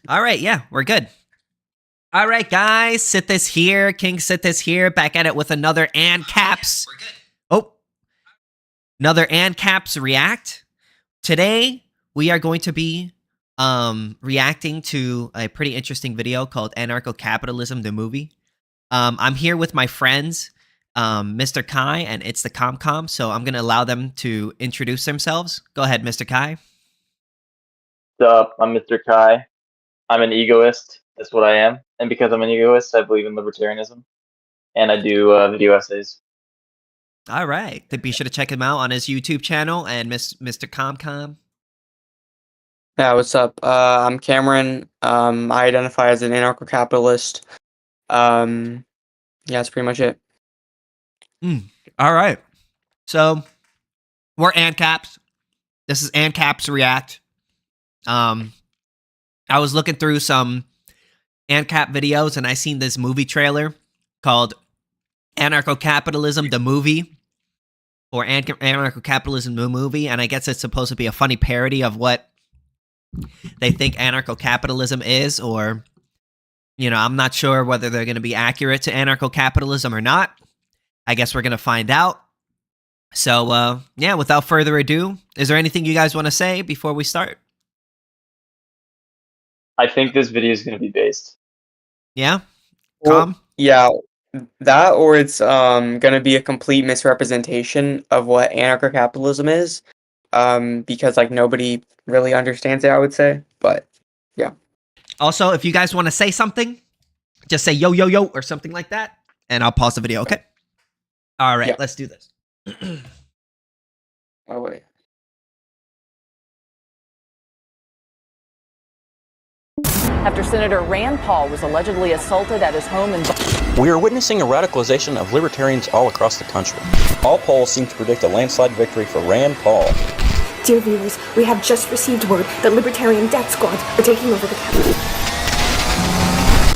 All right, yeah, we're good. All right, guys, Sithis here, KingSithis here, back at it with another Ancaps. Oh, another Ancaps react. Today we are going to be reacting to a pretty interesting video called Anarcho-Capitalism, the movie. I'm here with my friends, Mr. Kai and It's the ComCom, so I'm going to allow them to introduce themselves. Go ahead, Mr. Kai. What's up? I'm Mr. Kai. I'm an egoist. That's what I am. And because I'm an egoist, I believe in libertarianism. And I do video essays. All right, then be sure to check him out on his YouTube channel and Mr. ComCom. Yeah, what's up? I'm Cameron. I identify as an anarcho-capitalist. Yeah, that's pretty much it. All right. So we're Ancaps. This is Ancaps React. I was looking through some Ancap videos and I seen this movie trailer called Anarcho-Capitalism, the movie, or Anarcho-Capitalism, the movie, and I guess it's supposed to be a funny parody of what they think anarcho-capitalism is, or, you know, I'm not sure whether they're going to be accurate to anarcho-capitalism or not. I guess we're going to find out. So, yeah, without further ado, is there anything you guys want to say before we start? I think this video is going to be based. Yeah? Well, yeah, that or it's gonna be a complete misrepresentation of what anarcho-capitalism is. Because like nobody really understands it, I would say. But yeah. Also, if you guys want to say something, just say yo, yo, yo, or something like that, and I'll pause the video, okay? All right, Yeah. let's do this. Oh wait. After Senator Rand Paul was allegedly assaulted at his home in... We are witnessing a radicalization of libertarians all across the country. All polls seem to predict a landslide victory for Rand Paul. Dear viewers, we have just received word that Libertarian Death Squads are taking over the Capitol.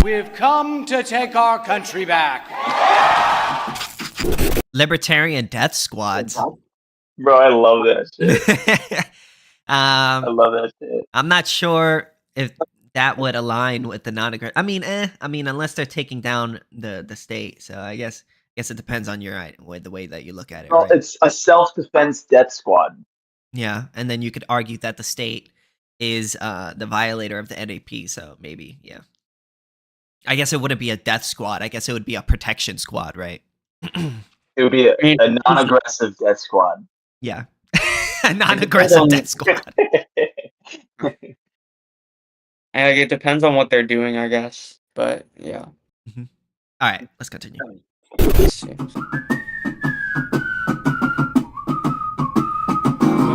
We've come to take our country back. Libertarian Death Squads. Bro, I love that shit. I I love that shit. I'm not sure if that would align with the non-aggressive. I mean, unless they're taking down the state. So I guess it depends on your the way that you look at it. Well, Right? it's a self-defense death squad. Yeah, and then you could argue that the state is the violator of the NAP. So maybe, yeah. I guess it wouldn't be a death squad. I guess it would be a protection squad, right? It would be a non-aggressive death squad. Yeah, a non-aggressive death squad. And like it depends on what they're doing, I guess. But yeah. All right, let's continue. Let's see.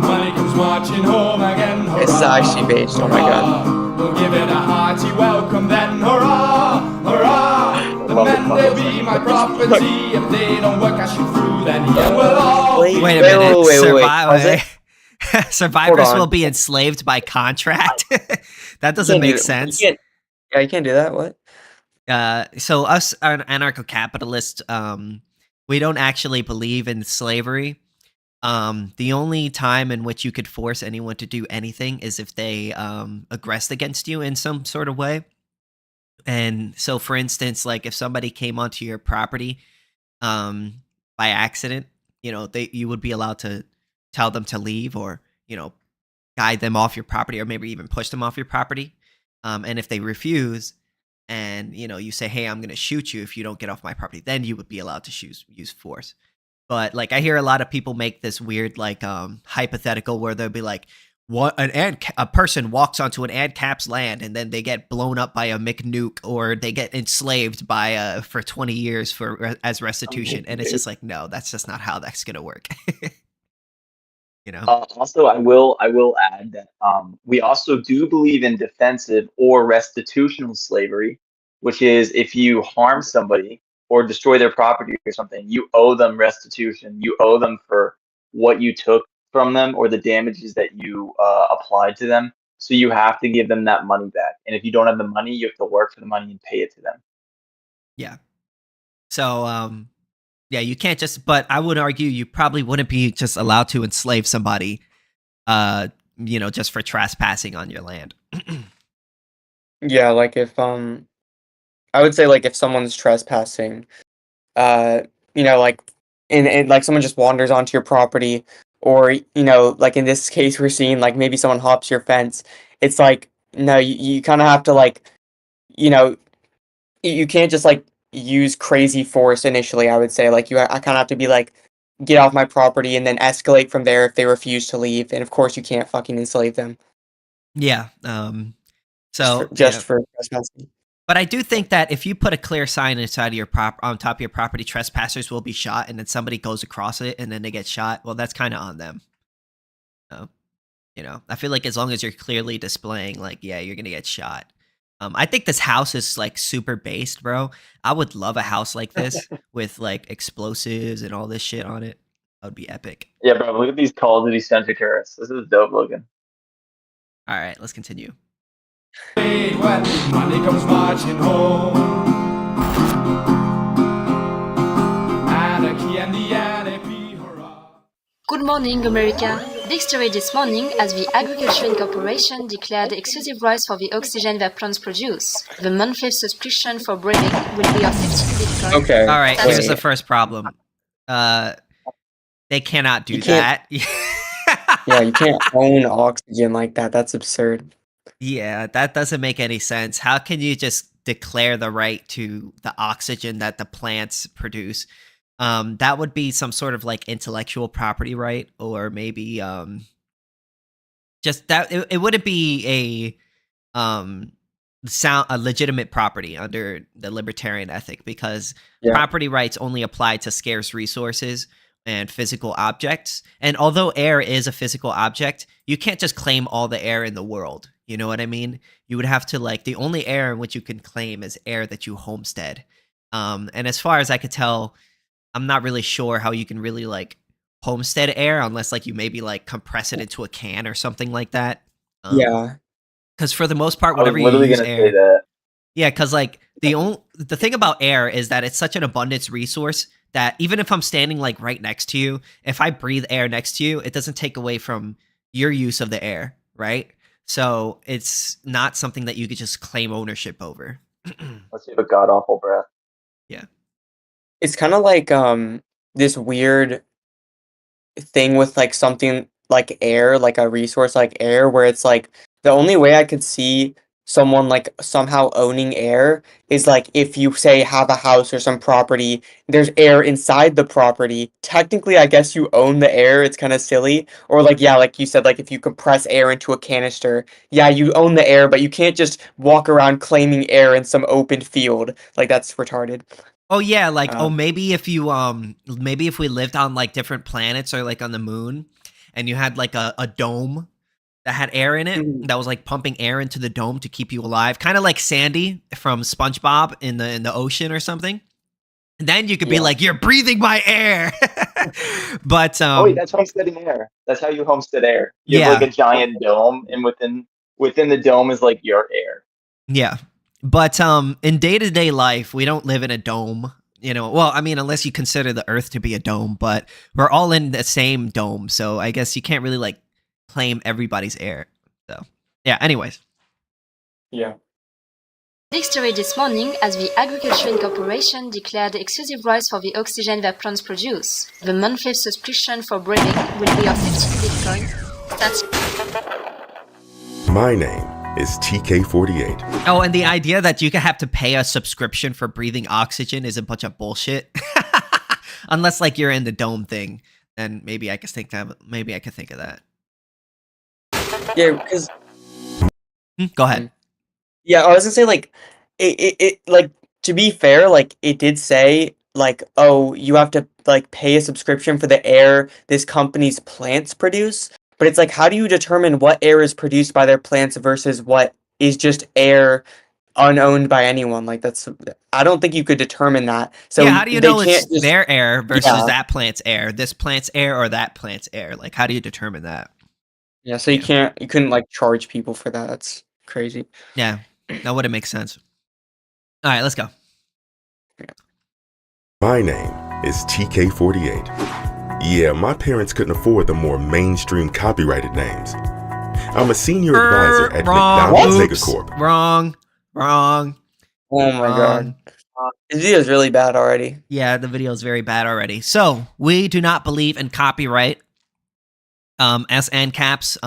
Money comes marching home again. Hurrah, This is actually based. Oh my god. We'll give it a hearty welcome then. Hurrah, hurrah. The men, they be my property. If they don't work, I shoot through then. Yeah, we'll all Wait, be... Wait a minute. wait. Was it? Survivors Hold on. will be enslaved by contract. That doesn't make sense. Yeah, you can't do that. What? So us anarcho-capitalists, we don't actually believe in slavery. The only time in which you could force anyone to do anything is if they aggressed against you in some sort of way. And so, for instance, like if somebody came onto your property by accident, you know, you would be allowed to tell them to leave, or, you know, guide them off your property, or maybe even push them off your property. And if they refuse, and, you know, you say, hey, I'm going to shoot you if you don't get off my property, then you would be allowed to use force. But like, I hear a lot of people make this weird, like, hypothetical where they'll be like, a person walks onto an ANCAP's land and then they get blown up by a McNuke, or they get enslaved by for 20 years as restitution. And it's just like, no, that's just not how that's going to work. You know? Also, I will add that we also do believe in defensive or restitutional slavery, which is if you harm somebody or destroy their property or something, you owe them restitution. You owe them for what you took from them or the damages that you applied to them. So you have to give them that money back. And if you don't have the money, you have to work for the money and pay it to them. Yeah. So, yeah, you can't just, but I would argue you probably wouldn't be just allowed to enslave somebody, you know, just for trespassing on your land. Yeah, like if I would say like if someone's trespassing, uh, like and like someone just wanders onto your property, or like in this case we're seeing like maybe someone hops your fence. It's like no, you kind of have to like you know you can't just like use crazy force initially. I would say like I kind of have to be like get off my property and then escalate from there if they refuse to leave, and of course you can't fucking enslave them Yeah. just So for trespassing. but I do think that if you put a clear sign inside of your on top of your property, trespassers will be shot, and then somebody goes across it and then they get shot. Well, that's kind of on them. So, I feel like as long as you're clearly displaying, like, yeah, you're gonna get shot. I think this house is like super based, bro. I would love a house like this with like explosives and all this shit on it. That would be epic. Yeah, bro. Look at these Call of Duty center turrets. This is dope looking. All right, let's continue. When money comes marching home, anarchy and the anarchy, hurrah. Good morning, America. Big story this morning as the Agriculture Incorporation declared exclusive rights for the oxygen that plants produce. The monthly subscription for breeding will be of 15 Bitcoin. Okay. All right, That's here's the first problem. They cannot do You can't- that. Yeah, you can't own oxygen like that. That's absurd. Yeah, that doesn't make any sense. How can you just declare the right to the oxygen that the plants produce? That would be some sort of like intellectual property right, or maybe just that it wouldn't be a legitimate property under the libertarian ethic, because property rights only apply to scarce resources and physical objects. And although air is a physical object, you can't just claim all the air in the world. You know what I mean? You would have to like the only air in which you can claim is air that you homestead. And as far as I could tell, I'm not really sure how you can really like homestead air unless like you maybe like compress it into a can or something like that. Yeah. Because for the most part, I was whenever you literally use gonna air, say that. yeah, because like the thing about air is that it's such an abundance resource that even if I'm standing like right next to you, if I breathe air next to you, it doesn't take away from your use of the air, right? So it's not something that you could just claim ownership over. Let's see, a god awful breath. Yeah. It's kind of like this weird thing with like something like air, like a resource like air, where it's like the only way I could see someone like somehow owning air is like if you say have a house or some property, there's air inside the property. Technically, I guess you own the air. It's kind of silly. Or like yeah, like you said, like if you compress air into a canister, yeah, you own the air, but you can't just walk around claiming air in some open field. Like that's retarded. Oh yeah, like maybe if you maybe if we lived on like different planets or like on the moon, and you had like a dome that had air in it that was like pumping air into the dome to keep you alive, kind of like Sandy from SpongeBob in the ocean or something. And then you could be like, you're breathing my air. But oh wait, that's homesteading air. That's how you homestead air. You have like a giant dome, and within the dome is like your air. Yeah. But in day-to-day life, we don't live in a dome. Well, I mean, unless you consider the Earth to be a dome, but we're all in the same dome, so I guess you can't really like claim everybody's air. So yeah, anyways. Yeah. Big story this morning as the Agriculture Incorporation declared exclusive rights for the oxygen that plants produce. The monthly subscription for breeding will be of 15 Bitcoin. That's my name is TK48. Oh, and the idea that you have to pay a subscription for breathing oxygen is a bunch of bullshit. Unless like you're in the dome thing, then maybe I could think of that. Yeah, because go ahead. Yeah, I was gonna say like it like to be fair, like it did say like, oh, you have to like pay a subscription for the air this company's plants produce. But it's like, how do you determine what air is produced by their plants versus what is just air unowned by anyone? Like I don't think you could determine that. So yeah, how do you know it's their air versus that plant's air, this plant's air or that plant's air? Like, how do you determine that? Yeah, so you couldn't like charge people for that. That's crazy. Yeah, that wouldn't make sense. All right, let's go. My name is TK48. Yeah, my parents couldn't afford the more mainstream copyrighted names. I'm a senior advisor at McDonald's Megacorp. Wrong. Wrong. Oh my Wrong. god. This video is really bad already. Yeah, the video is very bad already. So we do not believe in copyright. As Ancaps,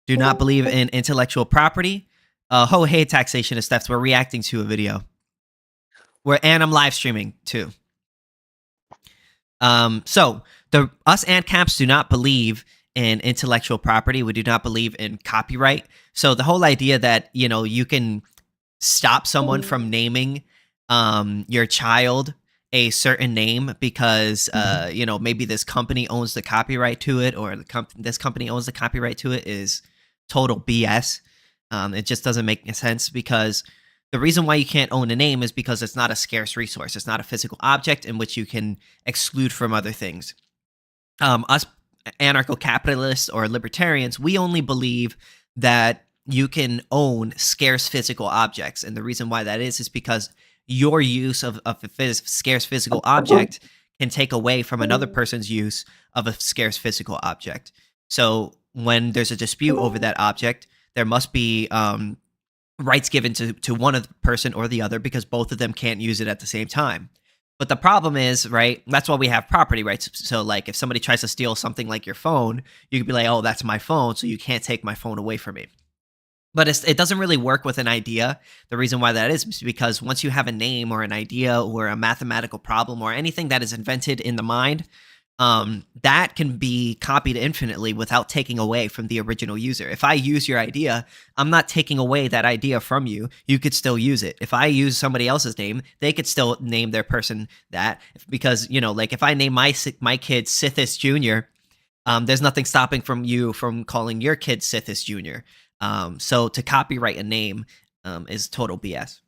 do not believe in intellectual property. Hey, taxation is theft. We're reacting to a video. And I'm live streaming too. So us Ancaps do not believe in intellectual property. We do not believe in copyright. So the whole idea that, you know, you can stop someone from naming your child a certain name because you know, maybe this company owns the copyright to it, or this company owns the copyright to it, is total BS. It just doesn't make sense, because the reason why you can't own a name is because it's not a scarce resource. It's not a physical object in which you can exclude from other things. Us anarcho-capitalists or libertarians, we only believe that you can own scarce physical objects. And the reason why that is because your use of a scarce physical object can take away from another person's use of a scarce physical object. So when there's a dispute over that object, there must be rights given to one of the person or the other, because both of them can't use it at the same time. But the problem is, right, that's why we have property rights. So like if somebody tries to steal something like your phone, you could be like, oh, that's my phone, so you can't take my phone away from me. But it doesn't really work with an idea. The reason why that is because once you have a name or an idea or a mathematical problem or anything that is invented in the mind, that can be copied infinitely without taking away from the original user. If I use your idea, I'm not taking away that idea from you. You could still use it. If I use somebody else's name, they could still name their person that, because, you know, like if I name my kid Sithis Jr., there's nothing stopping from you from calling your kid Sithis Jr. So to copyright a name is total BS.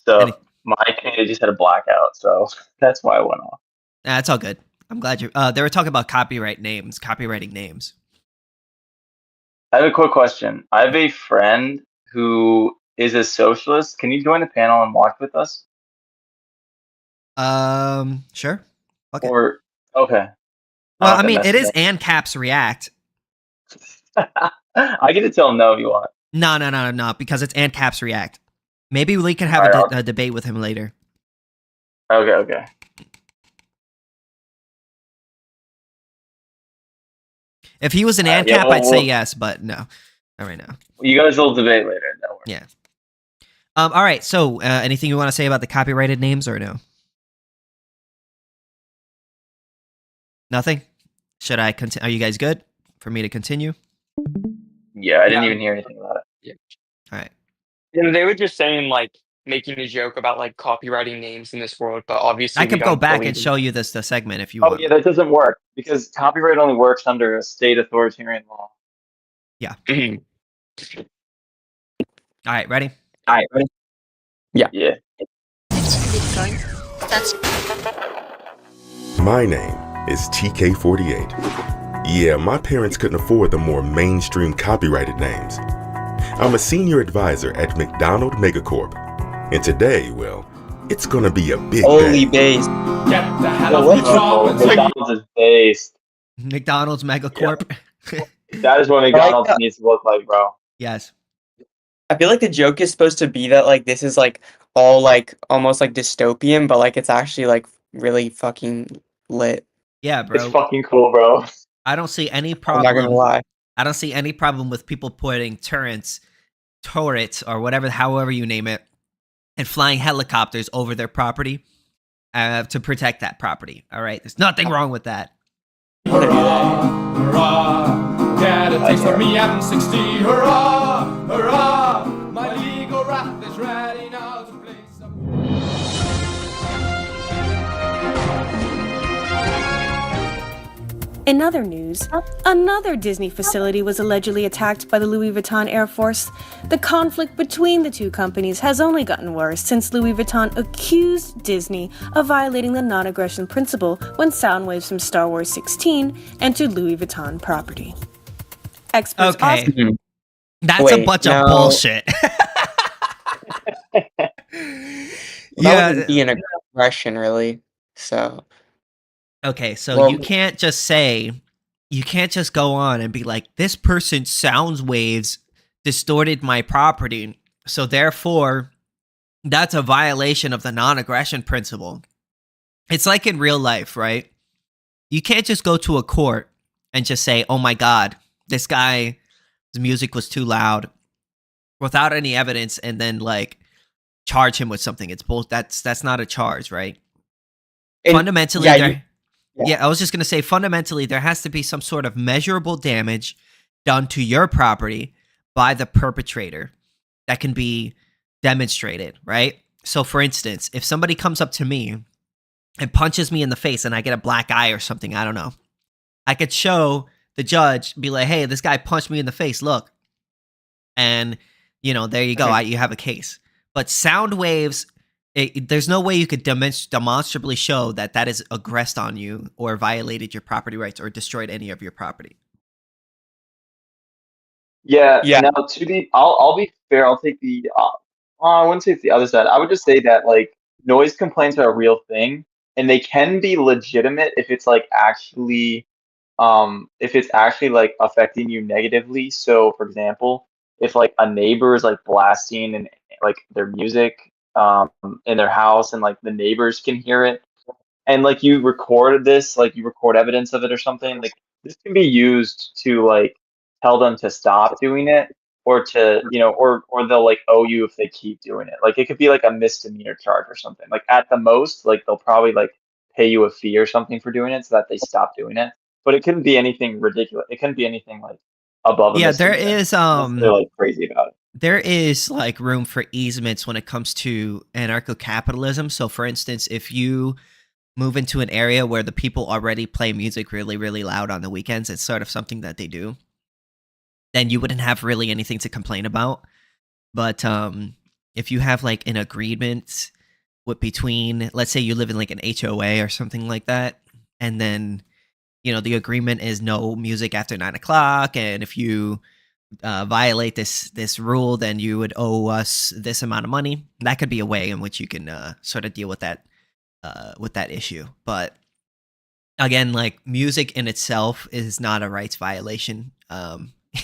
So my kid just had a blackout, so that's why I went off. It's all good. I'm glad you. They were talking about copyrighting names. I have a quick question. I have a friend who is a socialist. Can you join the panel and watch with us? Sure. Okay. Or okay. Well, I mean, it is Ancaps React. I get to tell him no if you want. No, because it's Ancaps React. Maybe we can have a debate with him later. Okay. If he was an Ancap, I'd say yes, but no. Not right now. You guys will debate later. Don't worry. Yeah. All right. So, anything you want to say about the copyrighted names or no? Nothing? Should I continue? Are you guys good for me to continue? Yeah, I didn't even hear anything about it. Yeah. All right. And they were just saying, like, making a joke about like copywriting names in this world, but obviously I could go back and show you the segment if you want. Oh yeah, that doesn't work because copyright only works under a state authoritarian law. Yeah. All right, ready? Yeah. Bitcoin. That's My name is TK48. Yeah, my parents couldn't afford the more mainstream copyrighted names. I'm a senior advisor at McDonald Megacorp. And today, well, it's gonna be a big Holy day. base. Get the hell off the McDonald's is based. McDonald's Megacorp. Yep. That is what McDonald's needs to look like, bro. Yes. I feel like the joke is supposed to be that like this is like all like almost like dystopian, but like it's actually like really fucking lit. Yeah, bro. It's fucking cool, bro. I don't see any I'm problem. not gonna lie. I don't see any problem with people putting turrets, or whatever, however you name it, and flying helicopters over their property to protect that property. All right, there's nothing wrong with that. Hurrah, hurrah, get a taste of me M60. Hurrah, hurrah, my legal wrath is ready now to play some. In other news, another Disney facility was allegedly attacked by the Louis Vuitton Air Force. The conflict between the two companies has only gotten worse since Louis Vuitton accused Disney of violating the non-aggression principle when sound waves from Star Wars 16 entered Louis Vuitton property. Experts Okay. also- That's a bunch of bullshit. That wouldn't be an aggression, really. So. Okay, so you can't just go on and be like, this person's sound waves distorted my property. So therefore, that's a violation of the non-aggression principle. It's like in real life, right? You can't just go to a court and just say, oh my God, this guy's music was too loud without any evidence and then like charge him with something. It's both. That's not a charge, right? And Fundamentally, I was just going to say, fundamentally, there has to be some sort of measurable damage done to your property by the perpetrator that can be demonstrated, right? So, for instance, if somebody comes up to me and punches me in the face and I get a black eye or something, I don't know, I could show the judge, be like, hey, this guy punched me in the face, look. And, there you go, you have a case. But sound waves, there's no way you could demonstrably show that is aggressed on you or violated your property rights or destroyed any of your property. Yeah. Now, I'll be fair. I'll take the. I wouldn't say it's the other side. I would just say that like noise complaints are a real thing, and they can be legitimate if it's like actually, like affecting you negatively. So, for example, if like a neighbor is like blasting and like their music in their house, and like the neighbors can hear it, and like you recorded this, like you record evidence of it or something, like this can be used to like tell them to stop doing it, or to or they'll like owe you if they keep doing it. Like it could be like a misdemeanor charge or something. Like at the most, like they'll probably like pay you a fee or something for doing it so that they stop doing it. But it couldn't be anything ridiculous. It couldn't be anything like above a Yeah, there misdemeanor. is Unless they're like crazy about it. there is like room for easements when it comes to anarcho-capitalism. So for instance, if you move into an area where the people already play music really, really loud on the weekends, it's sort of something that they do, then you wouldn't have really anything to complain about. But if you have like an agreement between, let's say you live in like an HOA or something like that, and then the agreement is no music after 9 o'clock, and if you violate this rule, then you would owe us this amount of money. That could be a way in which you can sort of deal with that issue. But again, like music in itself is not a rights violation.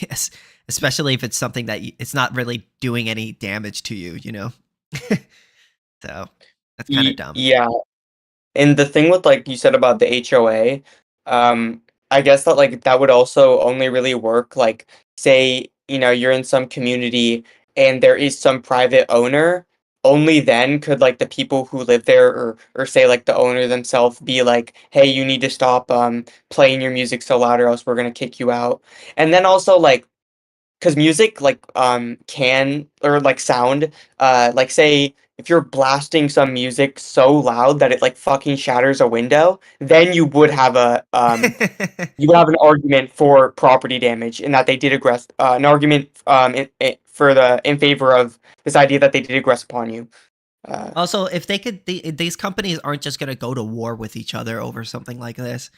Yes, especially if it's something that it's not really doing any damage to you. So that's kind of dumb. Yeah. And the thing with like you said about the HOA, I guess that like that would also only really work like say, you're in some community and there is some private owner, only then could like the people who live there or say like the owner themselves be like, hey, you need to stop playing your music so loud or else we're gonna kick you out. And then also like because music like can or like sound like say if you're blasting some music so loud that it like fucking shatters a window, then you would have a you would have an argument for property damage and that they did aggress an argument in favor of this idea that they did aggress upon you. Also, if they could, these companies aren't just gonna go to war with each other over something like this.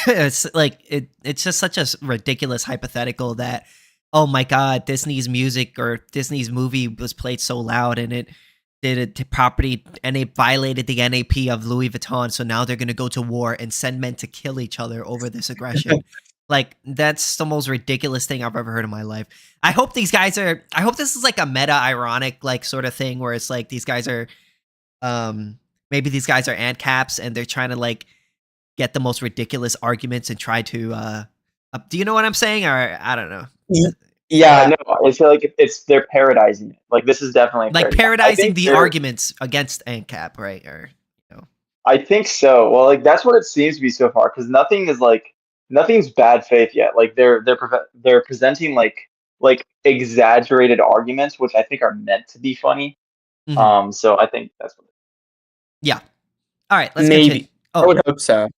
It's like it's just such a ridiculous hypothetical that, oh my God, Disney's music or Disney's movie was played so loud and it did it to property and it violated the NAP of Louis Vuitton. So now they're gonna go to war and send men to kill each other over this aggression. Like that's the most ridiculous thing I've ever heard in my life. I hope this is like a meta ironic like sort of thing where it's like these guys are maybe these guys are Ancaps and they're trying to like get the most ridiculous arguments and try to do you know what I'm saying? Or I don't know. Yeah, no, it's like they're parodizing it. Like this is definitely like parodizing the arguments against ANCAP, right? Or I think so. Well, like that's what it seems to be so far, because nothing's bad faith yet. Like they're presenting like exaggerated arguments, which I think are meant to be funny. Mhm. So I think that's what. Yeah. All right. Let's maybe. continue. I would hope so.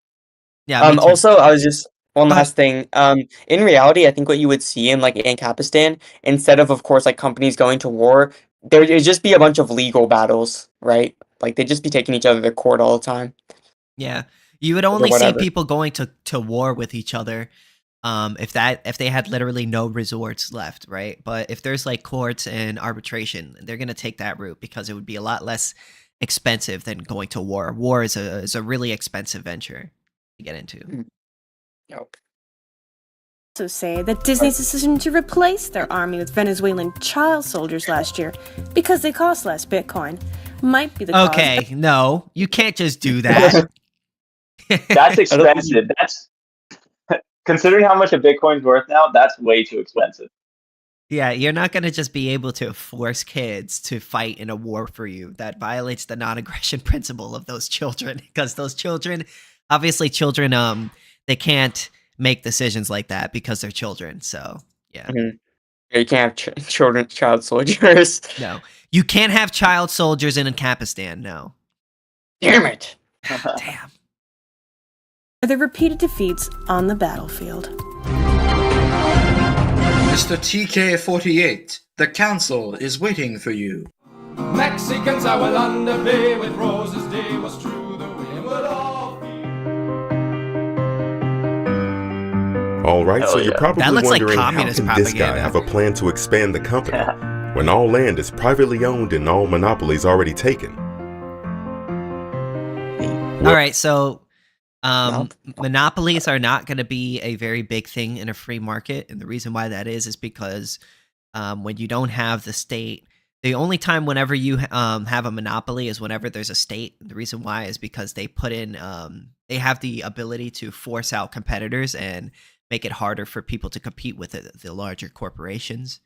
Yeah. Me too. Also, I was just one Go ahead. last thing. In reality, I think what you would see in like Ancapistan, instead of course like companies going to war, there'd just be a bunch of legal battles, right? Like they'd just be taking each other to court all the time. Yeah. You would only see people going to war with each other if they had literally no resorts left, right? But if there's like courts and arbitration, they're gonna take that route because it would be a lot less expensive than going to war. War is a really expensive venture to get into. Nope. also say that Disney's decision to replace their army with Venezuelan child soldiers last year because they cost less Bitcoin might be the cause. Okay, no, you can't just do that. That's expensive. That's considering how much a Bitcoin's worth now. That's way too expensive. Yeah, you're not going to just be able to force kids to fight in a war for you. That violates the non-aggression principle of those children, because those children, obviously children, they can't make decisions like that because they're children. So, yeah. Mhm. You can't have child soldiers. No. You can't have child soldiers in Ancapistan, no. Damn it. Damn. The repeated defeats on the battlefield. Mr. TK-48, the council is waiting for you. Mexicans I will underpay with roses day was true the wind would all be. All right, Hell so you're yeah. probably That looks like wondering, how communist can this guy propaganda. have a plan to expand the company when all land is privately owned and all monopolies already taken? All right, so Nope. monopolies are not going to be a very big thing in a free market, and the reason why that is because when you don't have the state, the only time whenever you have a monopoly is whenever there's a state. The reason why is because they put in, they have the ability to force out competitors and make it harder for people to compete with the larger corporations.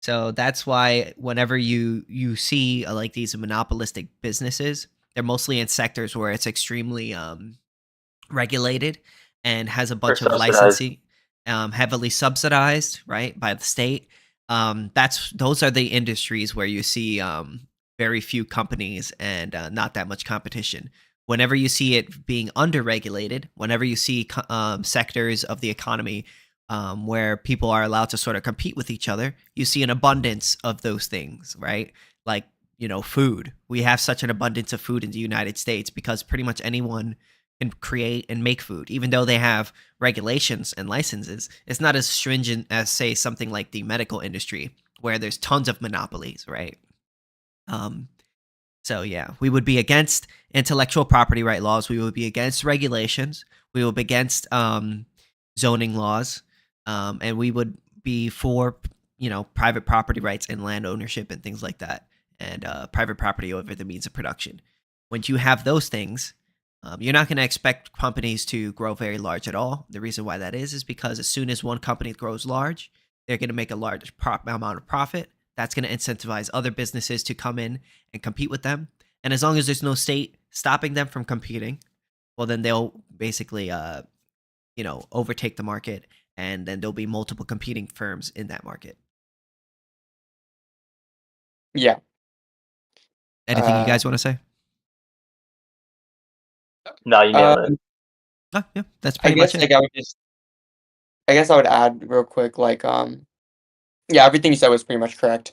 So that's why whenever you see like these monopolistic businesses, they're mostly in sectors where it's extremely regulated and has a bunch of subsidized. licensing, heavily subsidized, right, by the state. Those are the industries where you see very few companies and not that much competition. Whenever you see it being underregulated, whenever you see sectors of the economy where people are allowed to sort of compete with each other, you see an abundance of those things, right? Like, food. We have such an abundance of food in the United States because pretty much anyone can create and make food, even though they have regulations and licenses. It's not as stringent as, say, something like the medical industry, where there's tons of monopolies, right? So yeah, we would be against intellectual property right laws. We would be against regulations. We would be against zoning laws, and we would be for private property rights and land ownership and things like that, and private property over the means of production. When you have those things, you're not going to expect companies to grow very large at all. The reason why that is because as soon as one company grows large, they're going to make a large amount of profit. That's going to incentivize other businesses to come in and compete with them. And as long as there's no state stopping them from competing, well, then they'll basically, overtake the market, and then there'll be multiple competing firms in that market. Yeah. Anything you guys want to say? No, you nailed it. Oh, yeah, that's I pretty guess much it. I guess I would add real quick, yeah, everything you said was pretty much correct.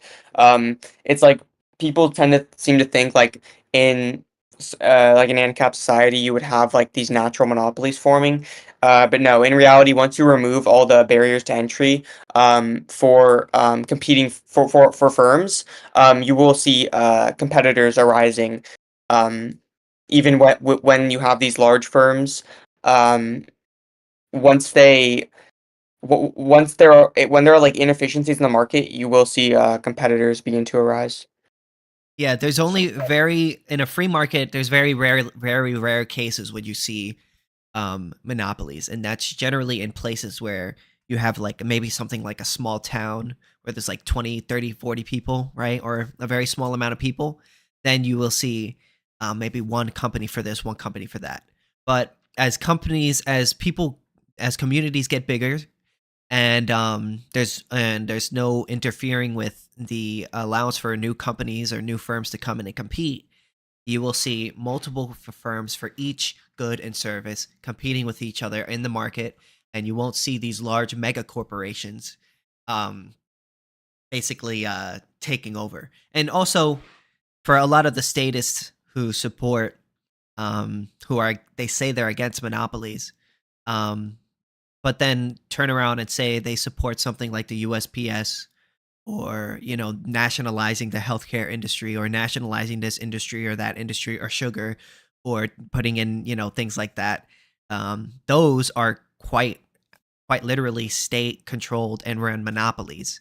It's like people tend to seem to think like in an ANCAP society you would have like these natural monopolies forming, but no, in reality, once you remove all the barriers to entry for competing for firms, you will see competitors arising. Even when you have these large firms, once when there are like inefficiencies in the market, you will see competitors begin to arise. Yeah, there's only in a free market, there's very rare cases when you see monopolies, and that's generally in places where you have like maybe something like a small town where there's like 20, 30, 40 people, right? Or a very small amount of people. Then you will see maybe one company for this, one company for that. But as communities get bigger, and there's no interfering with the allowance for new companies or new firms to come in and compete, you will see multiple firms for each good and service competing with each other in the market, and you won't see these large mega corporations basically taking over. And also, for a lot of the statists who support, they say they're against monopolies, but then turn around and say they support something like the USPS, or nationalizing the healthcare industry, or nationalizing this industry or that industry, or sugar, or putting in things like that. Those are quite quite literally state-controlled and run monopolies.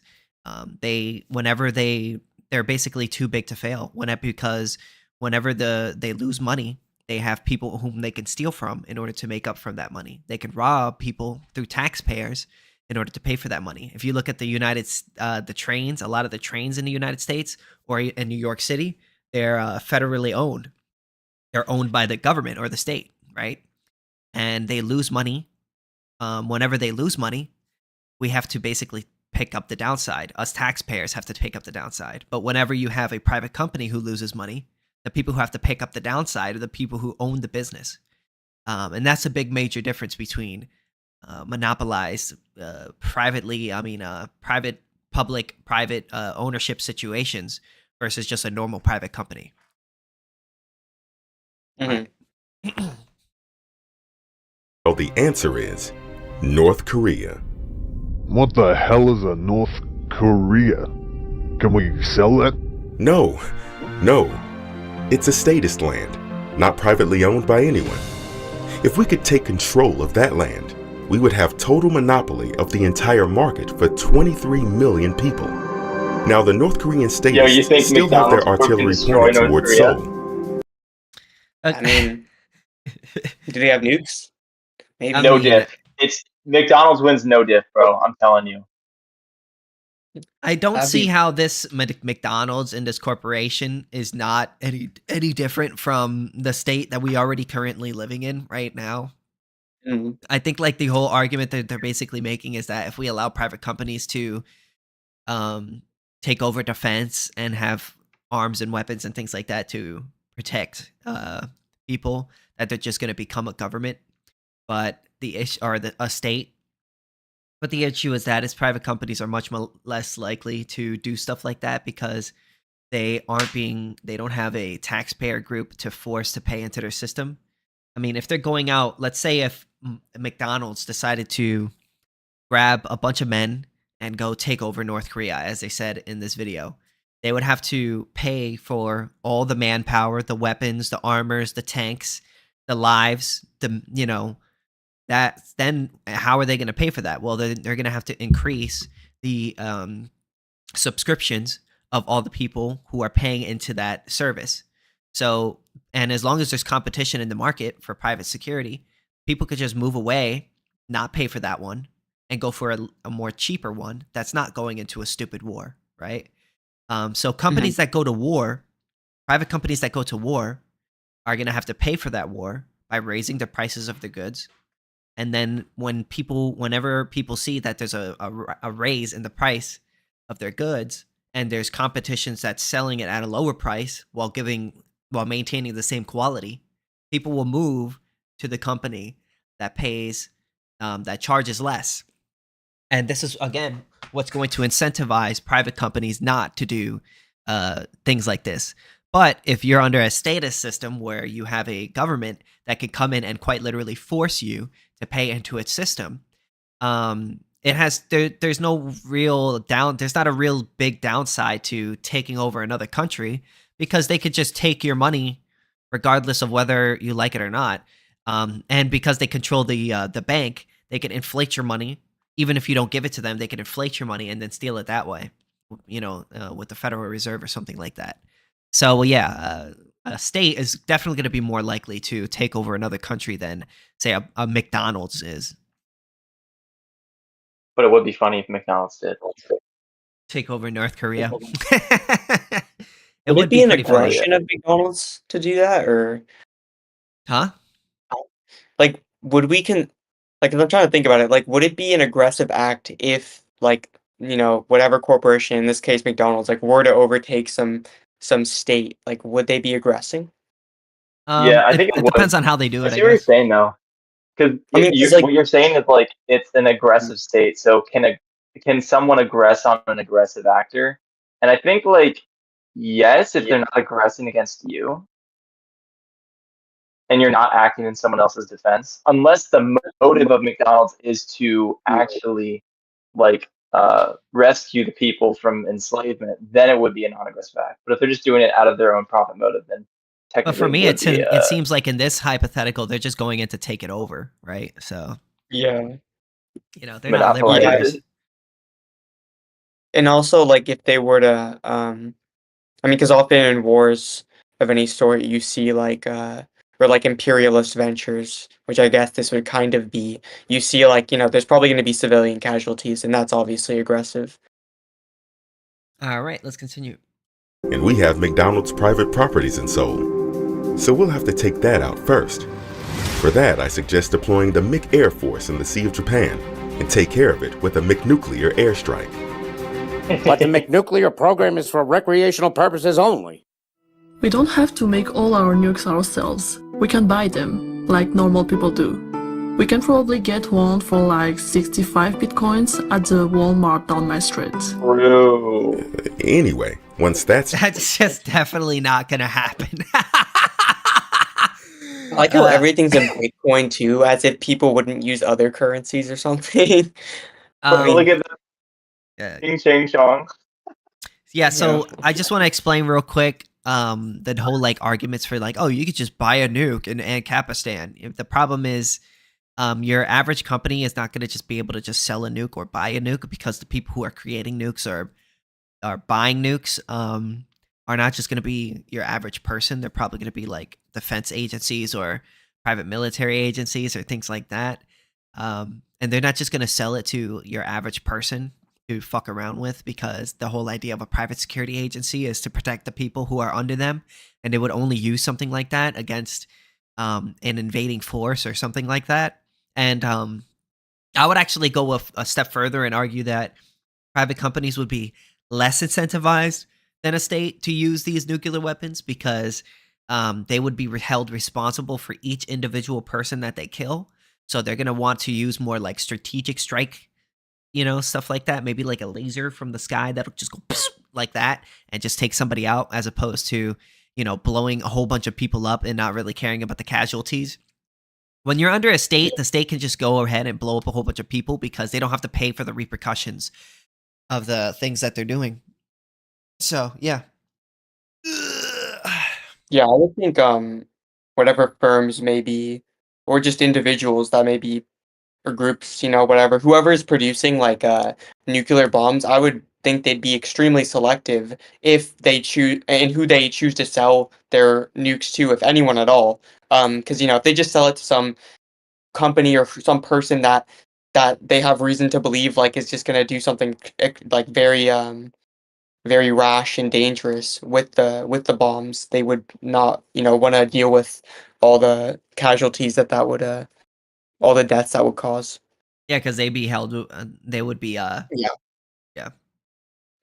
They're basically too big to fail. Because whenever they lose money, they have people whom they can steal from in order to make up for that money. They can rob people through taxpayers in order to pay for that money. If you look at the trains, a lot of the trains in the United States or in New York City, they're federally owned. They're owned by the government or the state, right? And they lose money. Whenever they lose money, we have to basically pick up the downside. Us taxpayers have to pick up the downside. But whenever you have a private company who loses money, the people who have to pick up the downside are the people who own the business. And that's a big major difference between monopolized, public-private ownership situations versus just a normal private company. Mm-hmm. Well, the answer is North Korea. What the hell is a North Korea? Can we sell that? No. It's a statist land, not privately owned by anyone. If we could take control of that land, we would have total monopoly of the entire market for 23 million people. Now, the North Korean statists still have their artillery pointed towards Seoul. I mean, do they have nukes? Maybe. No diff. It's McDonald's wins no diff, bro. I'm telling you. I don't see how this McDonald's and this corporation is not any different from the state that we already currently living in right now. Mm-hmm. I think like the whole argument that they're basically making is that if we allow private companies to take over defense and have arms and weapons and things like that to protect people, that they're just going to become a government, but a state. But the issue is that private companies are much less likely to do stuff like that because they don't have a taxpayer group to force to pay into their system. I mean, if they're going out, let's say if McDonald's decided to grab a bunch of men and go take over North Korea, as they said in this video, they would have to pay for all the manpower, the weapons, the armors, the tanks, the lives, then how are they going to pay for that? Well, they're going to have to increase the subscriptions of all the people who are paying into that service. So, and as long as there's competition in the market for private security, people could just move away, not pay for that one, and go for a more cheaper one that's not going into a stupid war, right? So companies that go to war, private companies that go to war, are going to have to pay for that war by raising the prices of the goods. And then whenever people see that there's a raise in the price of their goods, and there's competitions that's selling it at a lower price while maintaining the same quality, people will move to the company that that charges less. And this is again what's going to incentivize private companies not to do things like this. But if you're under a statist system where you have a government that can come in and quite literally force you to pay into its system, there's no real there's not a real big downside to taking over another country, because they could just take your money regardless of whether you like it or not. And because they control the bank, they can inflate your money. Even if you don't give it to them, they can inflate your money and then steal it that way, with the Federal Reserve or something like that. So, well, yeah, a state is definitely going to be more likely to take over another country than, say, a McDonald's is. But it would be funny if McDonald's did. Take over North Korea. Would it be an aggression of McDonald's to do that, or? Huh? Like, if I'm trying to think about it, like, would it be an aggressive act if, like, whatever corporation, in this case McDonald's, like, were to overtake some state? Like, would they be aggressing? Yeah, I think it depends on how they do it. I see what you're saying, though, because what you're saying is like it's an aggressive state. So can someone aggress on an aggressive actor? And I think yes, if they're not aggressing against you, and you're not acting in someone else's defense, unless the motive of McDonald's is to actually rescue the people from enslavement, then it would be a non-aggressive act. But if they're just doing it out of their own profit motive, then technically. But for me, it seems like in this hypothetical, they're just going in to take it over, right? So yeah, You know, they're not liberators. And also, like, if they were to, I mean, because often in wars of any sort, you see, like, or like imperialist ventures, which I guess this would kind of be, you see, like, you know, there's probably going to be civilian casualties, and that's obviously aggressive. All right, let's continue. And we have McDonald's private properties in Seoul. So we'll have to take that out first. For that, I suggest deploying the Mc Air Force in the Sea of Japan and take care of it with a McNuclear airstrike. But the McNuclear program is for recreational purposes only. We don't have to make all our nukes ourselves. We can buy them, like normal people do. We can probably get one for like 65 bitcoins at the Walmart down my street. Bro. Anyway, once that's just definitely not gonna happen. I like how everything's in Bitcoin too, as if people wouldn't use other currencies or something. Look at that. Ching Chang Chong. Yeah, so I just want to explain real quick the whole like arguments for like, oh, you could just buy a nuke in Ancapistan. The problem is your average company is not going to just be able to just sell a nuke or buy a nuke, because the people who are creating nukes are buying nukes are not just going to be your average person. They're probably going to be like defense agencies or private military agencies or things like that. And they're not just going to sell it to your average person to fuck around with, because the whole idea of a private security agency is to protect the people who are under them, and they would only use something like that against an invading force or something like that. And I would actually go a step further and argue that private companies would be less incentivized than a state to use these nuclear weapons, because they would be held responsible for each individual person that they kill. So they're going to want to use more like strategic strike, you know, stuff like that. Maybe like a laser from the sky that'll just go like that and just take somebody out, as opposed to, you know, blowing a whole bunch of people up and not really caring about the casualties. When you're under a state, the state can just go ahead and blow up a whole bunch of people because they don't have to pay for the repercussions of the things that they're doing. So, yeah. Yeah, I would think whatever firms maybe, or just individuals that maybe, or groups, you know, whatever, whoever is producing like nuclear bombs, I would think they'd be extremely selective if they choose, and who they choose to sell their nukes to, if anyone at all. Because, you know, if they just sell it to some company or some person that they have reason to believe like is just gonna do something like very very rash and dangerous with the bombs, they would not, you know, want to deal with all the casualties that would all the deaths that would cause. Yeah, because they'd be held. They would be. Yeah. Yeah.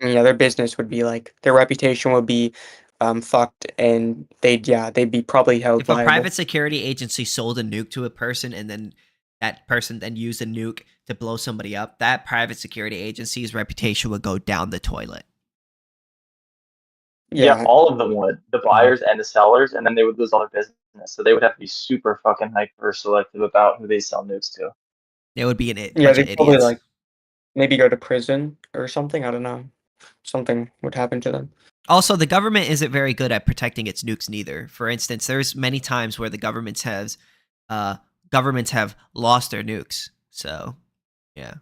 Yeah, their business would be like, their reputation would be fucked, and they'd be probably held If a liable. private security agency sold a nuke to a person, and then that person then used a nuke to blow somebody up, that private security agency's reputation would go down the toilet. Yeah, all of them would. The buyers and the sellers, and then they would lose all their business. So they would have to be super fucking hyper selective about who they sell nukes to. It would be Yeah, they'd probably like maybe go to prison or something. I don't know. Something would happen to them. Also, the government isn't very good at protecting its nukes neither. For instance, there's many times where the governments have lost their nukes. So, yeah.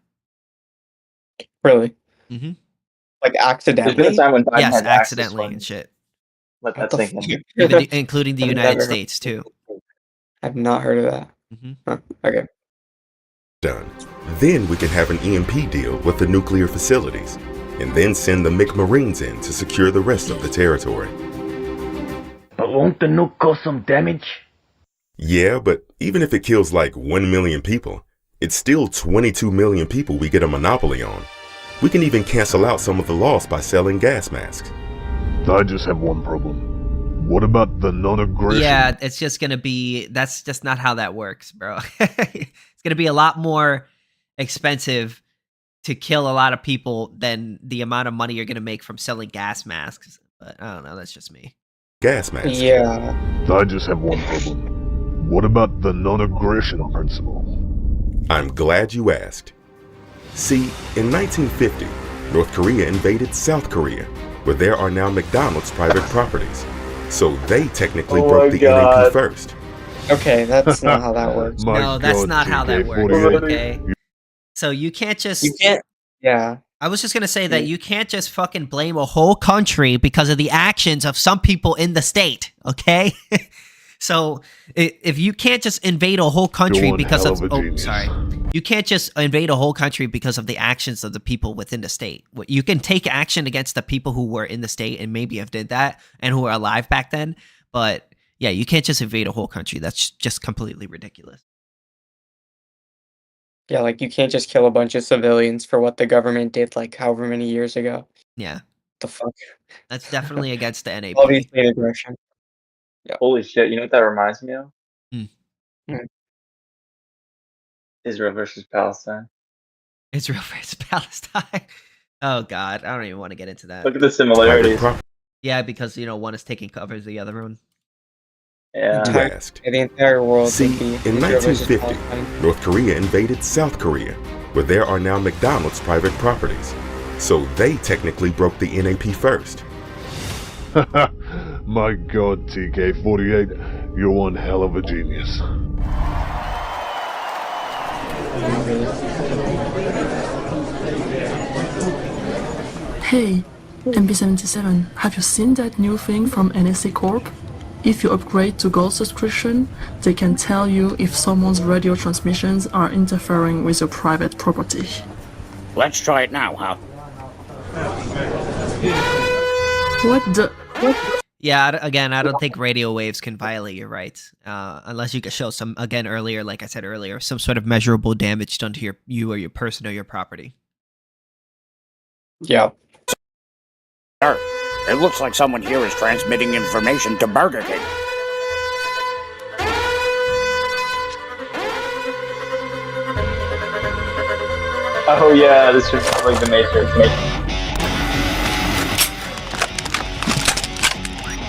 Really? Mm-hmm. Like accidentally? There's been a time when Biden yes, had accidentally and shit. Let that sink in. Including the United States too. I've not heard of that. Mm-hmm. Huh, okay. Done. Then we can have an EMP deal with the nuclear facilities, and then send the McMarines in to secure the rest of the territory. But won't the nuke cause some damage? Yeah, but even if it kills like 1 million people, it's still 22 million people we get a monopoly on. We can even cancel out some of the loss by selling gas masks. I just have one problem. What about the non-aggression? Yeah, it's just gonna be, that's just not how that works, bro. It's gonna be a lot more expensive to kill a lot of people than the amount of money you're gonna make from selling gas masks. But I don't know, that's just me. Gas masks. Yeah. I just have one problem. What about the non-aggression principle? I'm glad you asked. See, in 1950, North Korea invaded South Korea, where there are now McDonald's private properties. So they technically broke the NAP first. Okay, that's not how that works. No, that's not how that works. Okay. So you can't just. You can't. Yeah. I was just gonna say that you can't just fucking blame a whole country because of the actions of some people in the state. Okay. So if you can't just invade a whole country because of you can't just invade a whole country because of the actions of the people within the state. You can take action against the people who were in the state and maybe have did that and who were alive back then, but yeah, you can't just invade a whole country. That's just completely ridiculous. Yeah, like you can't just kill a bunch of civilians for what the government did like however many years ago. Yeah. The fuck? That's definitely against the NAP. All these state aggression. Yeah. Holy shit! You know what that reminds me of? Hmm. Israel versus Palestine. Israel versus Palestine. Oh God, I don't even want to get into that. Look at the similarities. Yeah, because one is taking cover of the other one. Yeah. The entire world. See, in 1950, North Korea invaded South Korea, where there are now McDonald's private properties. So they technically broke the NAP first. My God, TK48, you're one hell of a genius. Hey, MP77, have you seen that new thing from NSA Corp? If you upgrade to Gold subscription, they can tell you if someone's radio transmissions are interfering with your private property. Let's try it now, huh? What the? Yeah, again, I don't think radio waves can violate your rights, unless you can show some, again, earlier, like I said earlier, some sort of measurable damage done to you or your person or your property. Yeah. Sir, it looks like someone here is transmitting information to Burger King. Oh yeah, this is like the Matrix.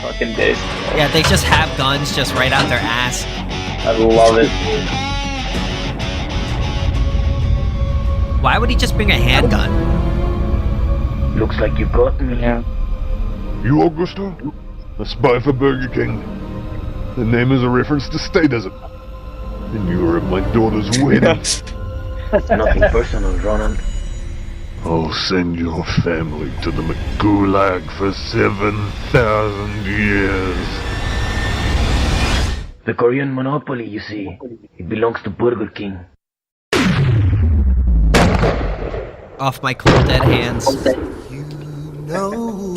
Fucking days. Yeah, they just have guns just right out their ass. I love it. Why would he just bring a handgun? Looks like you got me. Yeah. You Augusto? A spy for Burger King. The name is a reference to statism. And you were at my daughter's wedding. Nothing personal, Ronald. I'll send your family to the McGulag for 7,000 years. The Korean monopoly, you see. It belongs to Burger King. Off my cold dead hands. You know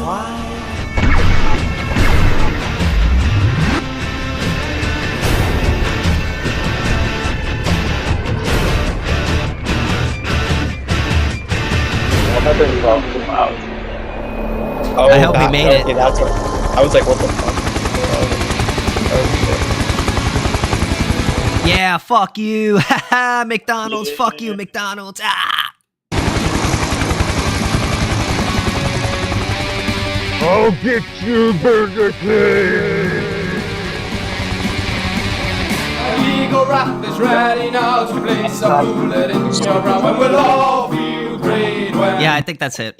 why? Oh, I hope he made it. Okay, that's what, I was like, what the fuck? Yeah, fuck you. Haha, McDonald's. Fuck you, McDonald's. Ah! I'll get you, Burger King! Legal rap is ready now to place a bullet in your brow, and we'll all feel great when. Yeah, I think that's it.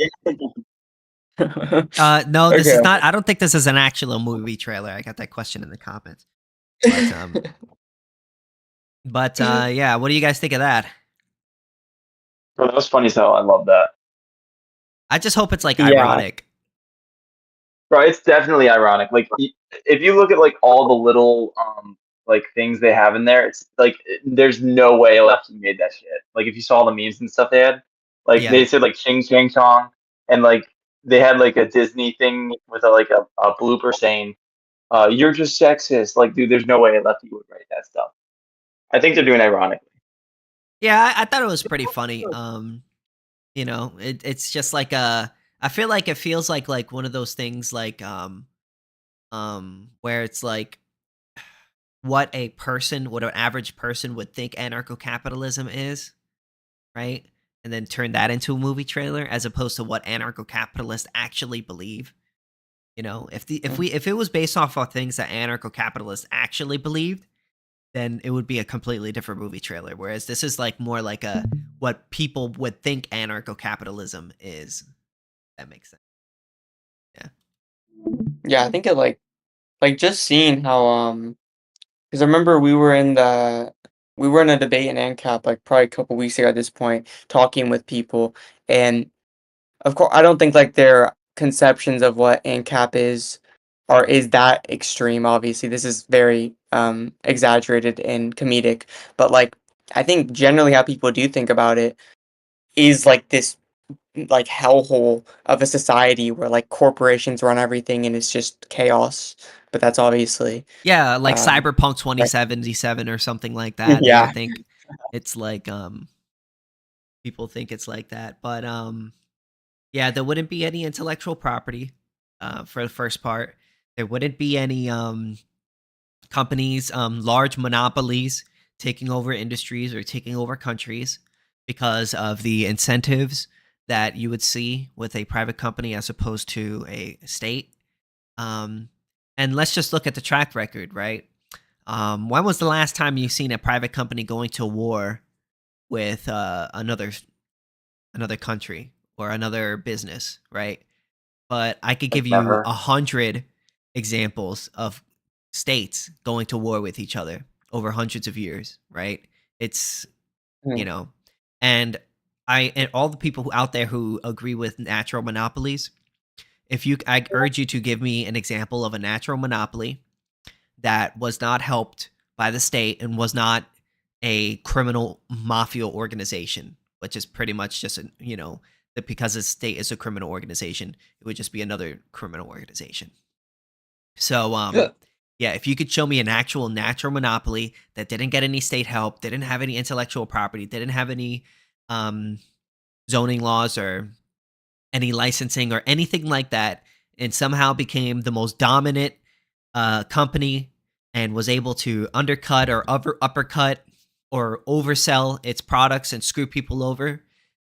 No, this is not. I don't think this is an actual movie trailer. I got that question in the comments. But yeah, what do you guys think of that? Bro, that was funny as hell. I love that. I just hope it's like ironic. Bro, it's definitely ironic. Like, if you look at like all the little like things they have in there, it's like there's no way left made that shit. Like, if you saw the memes and stuff they had, like they said like ching ching chong, and like they had like a Disney thing with a blooper saying, "You're just sexist." Like, dude, there's no way Lefty would write that stuff. I think they're doing ironically. Yeah, I thought it was pretty funny. It's just like I feel like it feels like one of those things like where it's like what an average person would think anarcho-capitalism is, right? And then turn that into a movie trailer as opposed to what anarcho-capitalists actually believe. If it was based off of things that anarcho-capitalists actually believed, then it would be a completely different movie trailer. Whereas this is like more like what people would think anarcho-capitalism is. That makes sense. Yeah. Yeah, I think it like just seeing how Because I remember we were in a debate in ANCAP like probably a couple weeks ago at this point, talking with people, and of course I don't think like their conceptions of what ANCAP is that extreme. Obviously, this is very exaggerated and comedic, but like I think generally how people do think about it is like this like hellhole of a society where like corporations run everything and it's just chaos. But that's obviously Yeah, like Cyberpunk right. 2077 or something like that. They Yeah. would think it's like people think it's like that. But yeah, there wouldn't be any intellectual property for the first part. There wouldn't be any companies, large monopolies taking over industries or taking over countries because of the incentives that you would see with a private company as opposed to a state. Um, and let's just look at the track record, right? When was the last time you've seen a private company going to war with another country or another business, right? But I could Like give you never. 100 examples of states going to war with each other over hundreds of years, right? It's you Mm. know, and and all the people out there who agree with natural monopolies, I urge you to give me an example of a natural monopoly that was not helped by the state and was not a criminal mafia organization, which is pretty much just that because the state is a criminal organization, it would just be another criminal organization. So yeah, if you could show me an actual natural monopoly that didn't get any state help, didn't have any intellectual property, didn't have any zoning laws or any licensing or anything like that, and somehow became the most dominant company and was able to undercut or uppercut or oversell its products and screw people over,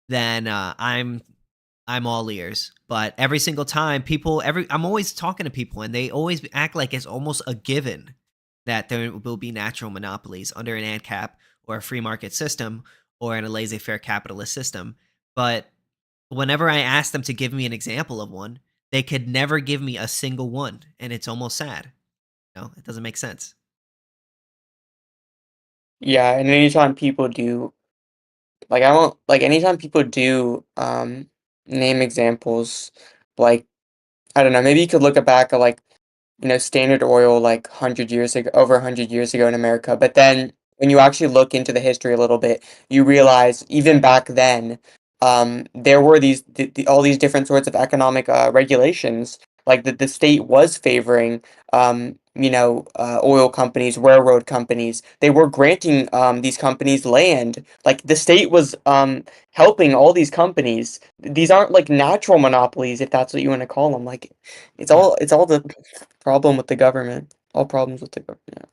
then I'm all ears. But every single time I'm always talking to people and they always act like it's almost a given that there will be natural monopolies under an ANCAP or a free market system or in a laissez-faire capitalist system. But whenever I ask them to give me an example of one, they could never give me a single one, and it's almost sad. No, it doesn't make sense. Yeah, and anytime people do like I won't like anytime people do name examples, like I don't know, maybe you could look back at like, Standard Oil like 100 years ago, over 100 years ago in America. But then when you actually look into the history a little bit, you realize even back then, there were all these different sorts of economic regulations, like the state was favoring, oil companies, railroad companies. They were granting these companies land. Like the state was helping all these companies. These aren't like natural monopolies, if that's what you want to call them. Like it's all the problem with the government. All problems with the government.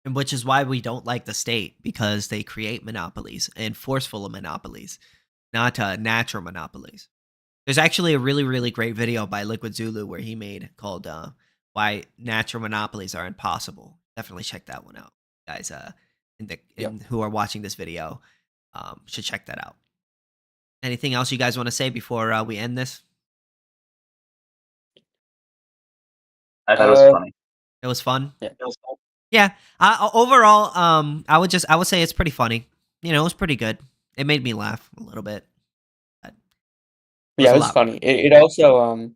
And which is why we don't like the state, because they create monopolies and forceful monopolies, not natural monopolies. There's actually a really, really great video by Liquid Zulu where he made called "Why Natural Monopolies Are Impossible." Definitely check that one out, guys. Who are watching this video, should check that out. Anything else you guys want to say before we end this? I thought it was funny. It was fun. Yeah, it was fun. Yeah. Overall, I would say it's pretty funny. It was pretty good. It made me laugh a little bit. Yeah, it was funny. It also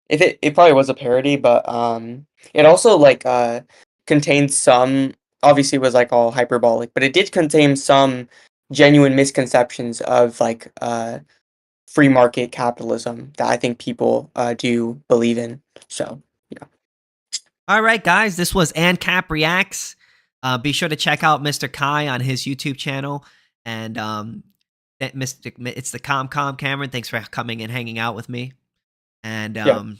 it probably was a parody, but it also like contained some, obviously it was like all hyperbolic, but it did contain some genuine misconceptions of like free market capitalism that I think people do believe in. So yeah. All right, guys, this was ANCAP Reacts. Be sure to check out Mr. Kai on his YouTube channel, and it's the ComCom Cameron. Thanks for coming and hanging out with me. And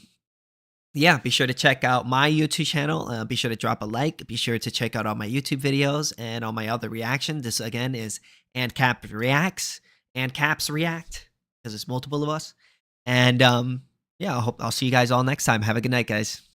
yeah, be sure to check out my YouTube channel. Be sure to drop a like. Be sure to check out all my YouTube videos and all my other reactions. This again is ANCAP Reacts, ANCAPs React, because it's multiple of us. And yeah, I'll see you guys all next time. Have a good night, guys.